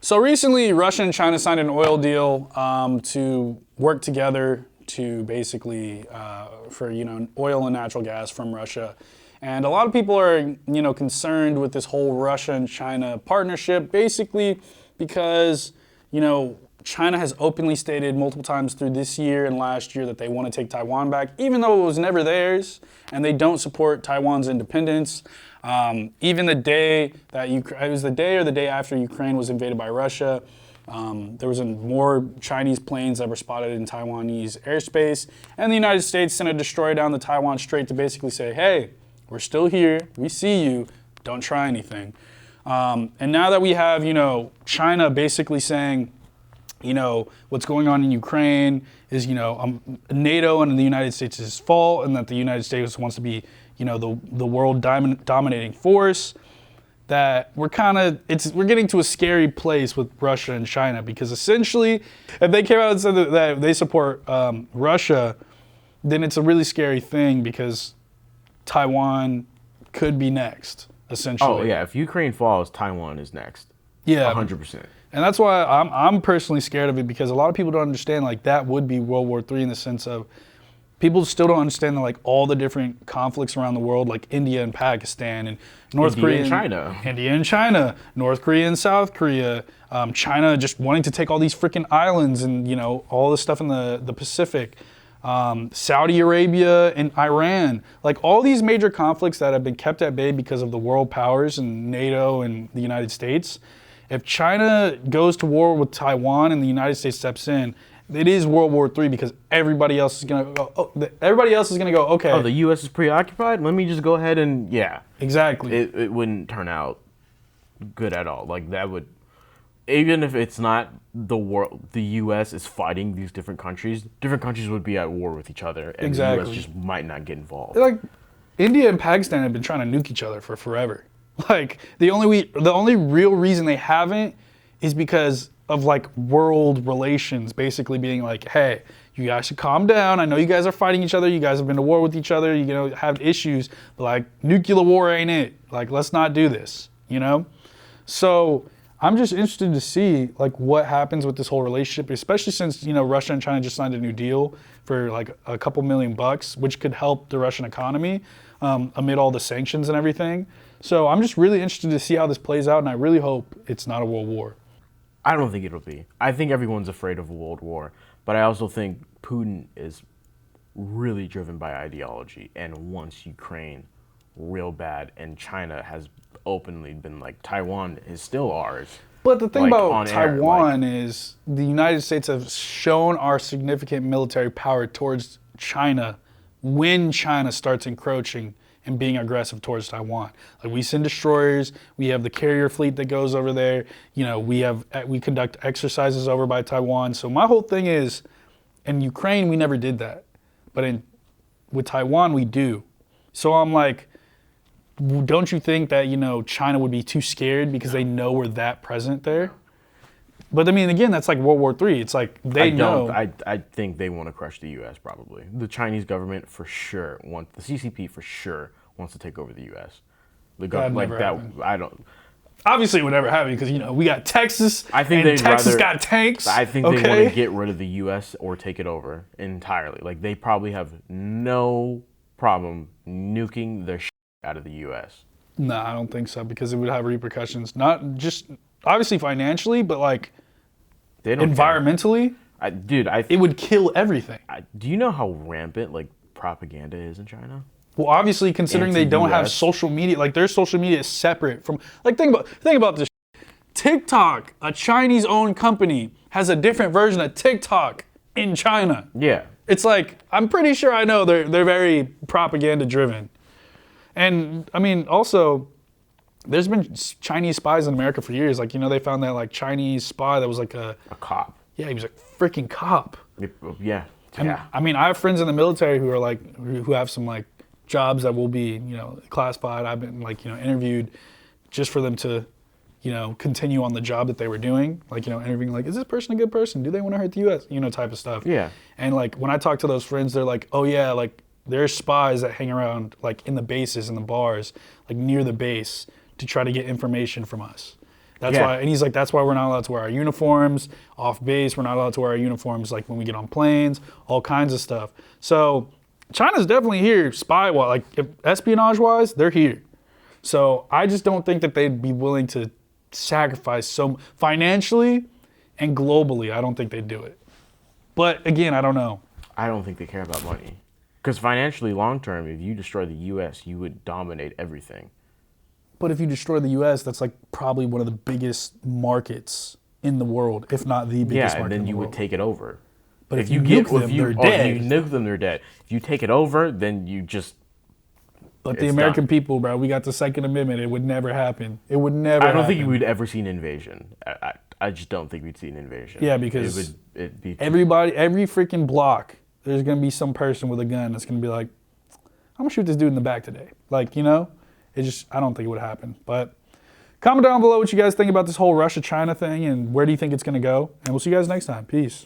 So recently, Russia and China signed an oil deal to work together to basically for oil and natural gas from Russia. And a lot of people are concerned with this whole Russia and China partnership, basically because China has openly stated multiple times through this year and last year that they want to take Taiwan back, even though it was never theirs, and they don't support Taiwan's independence. Even the day that it was the day or the day after Ukraine was invaded by Russia, there was more Chinese planes that were spotted in Taiwanese airspace, and the United States sent a destroyer down the Taiwan Strait to basically say, hey, we're still here, we see you, don't try anything. And now that we have, China basically saying, what's going on in Ukraine is, NATO and the United States' fault, and that the United States wants to be, the world dominating force, that we're getting to a scary place with Russia and China, because essentially, if they came out and said that they support Russia, then it's a really scary thing, because Taiwan could be next, essentially. Oh yeah, if Ukraine falls, Taiwan is next. Yeah, 100%. And that's why I'm personally scared of it, because a lot of people don't understand, like, that would be World War III, in the sense of people still don't understand that, like, all the different conflicts around the world, like India and Pakistan and North Korea and China, North Korea and South Korea, China just wanting to take all these freaking islands and all this stuff in the Pacific, Saudi Arabia and Iran, like all these major conflicts that have been kept at bay because of the world powers and NATO and the United States. If China goes to war with Taiwan and the United States steps in, it is World War III, because everybody else is gonna go. Okay. Oh, the U.S. is preoccupied. Let me just go ahead and Exactly. It wouldn't turn out good at all. Like, that would, even if it's not the world, the U.S. is fighting these different countries would be at war with each other, and Exactly. the U.S. just might not get involved. Like, India and Pakistan have been trying to nuke each other for forever. Like, the only real reason they haven't is because of, like, world relations basically being like, hey, you guys should calm down. I know you guys are fighting each other. You guys have been to war with each other. Have issues, but, like, nuclear war ain't it. Like, let's not do this, So I'm just interested to see, like, what happens with this whole relationship, especially since, Russia and China just signed a new deal for, like, a couple $1 million, which could help the Russian economy amid all the sanctions and everything. So I'm just really interested to see how this plays out, and I really hope it's not a world war. I don't think it'll be. I think everyone's afraid of a world war, but I also think Putin is really driven by ideology and wants Ukraine real bad, and China has openly been like, Taiwan is still ours. But the thing about Taiwan air, is the United States have shown our significant military power towards China when China starts encroaching and being aggressive towards Taiwan. Like, we send destroyers, we have the carrier fleet that goes over there, we conduct exercises over by Taiwan. So my whole thing is, in Ukraine, we never did that. But with Taiwan, we do. So I'm like, don't you think that, China would be too scared because they know we're that present there? But I mean, again, that's like World War III. It's like they know. I think they want to crush the U.S. probably. The Chinese government for sure the CCP for sure wants to take over the U.S. I don't. Obviously, it would never happen because we got Texas. I think and Texas got tanks. I think they want to get rid of the U.S. or take it over entirely. Like, they probably have no problem nuking the shit out of the U.S. No, I don't think so, because it would have repercussions. Not just obviously financially, but like environmentally. It would kill everything. Do you know how rampant like propaganda is in China? Well, obviously, considering they don't have social media, like their social media is separate from. Like, think about this. TikTok, a Chinese-owned company, has a different version of TikTok in China. Yeah. It's like, I'm pretty sure I know they're very propaganda-driven. And, I mean, also, there's been Chinese spies in America for years. Like, they found that, like, Chinese spy that was like a cop. Yeah, he was a freaking cop. Yeah. And, I mean, I have friends in the military who are like, who have some like jobs that will be, classified. I've been like, interviewed just for them to, continue on the job that they were doing. Like, interviewing like, is this person a good person? Do they want to hurt the U.S.? Type of stuff. Yeah. And like, when I talk to those friends, they're like, oh yeah, like there's spies that hang around like in the bases and the bars, like near the base to try to get information from us. That's Yeah. why, and he's like, that's why we're not allowed to wear our uniforms off base. We're not allowed to wear our uniforms like when we get on planes, all kinds of stuff. So China's definitely here, like espionage-wise, they're here. So I just don't think that they'd be willing to sacrifice so financially and globally. I don't think they'd do it. But again, I don't know. I don't think they care about money. Because financially, long term, if you destroy the U.S., you would dominate everything. But if you destroy the U.S., that's like probably one of the biggest markets in the world, if not the biggest Yeah, market and then in the you world. would take it over. But if you nuke them, they're dead. If you nuke them, they're dead. If you take it over, then you just. But the It's American done. people, bro, we got the Second Amendment. It would never happen. It would never I don't think happen. we'd ever see an invasion. I just don't think we'd see an invasion. Yeah, because it'd be Everybody, every freaking block, there's going to be some person with a gun that's going to be like, I'm going to shoot this dude in the back today. Like, you know, I don't think it would happen. But comment down below what you guys think about this whole Russia-China thing and where do you think it's going to go. And we'll see you guys next time. Peace.